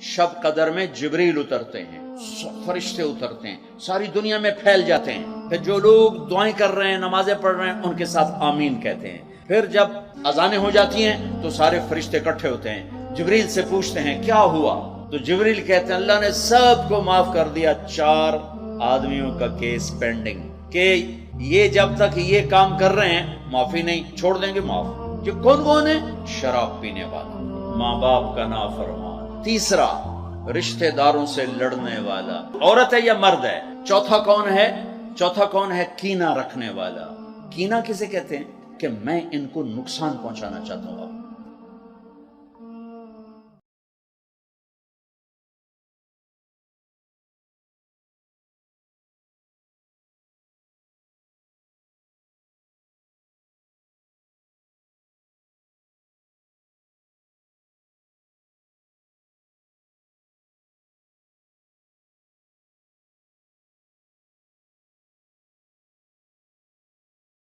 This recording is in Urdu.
شب قدر میں جبریل اترتے ہیں، فرشتے اترتے ہیں، ساری دنیا میں پھیل جاتے ہیں، پھر جو لوگ دعائیں کر رہے ہیں، نمازیں پڑھ رہے ہیں، ان کے ساتھ آمین کہتے ہیں۔ پھر جب اذانیں ہو جاتی ہیں تو سارے فرشتے اکٹھے ہوتے ہیں، جبریل سے پوچھتے ہیں کیا ہوا؟ تو جبریل کہتے ہیں اللہ نے سب کو معاف کر دیا، 4 آدمیوں کا کیس پینڈنگ، کہ یہ جب تک یہ کام کر رہے ہیں معافی نہیں، چھوڑ دیں گے معاف۔ کہ کون ہے؟ شراب پینے والا، ماں باپ کا نافرمان، تیسرا رشتہ داروں سے لڑنے والا، عورت ہے یا مرد ہے، چوتھا کون ہے؟ کینہ رکھنے والا۔ کینہ کسے کہتے ہیں؟ کہ میں ان کو نقصان پہنچانا چاہتا ہوں۔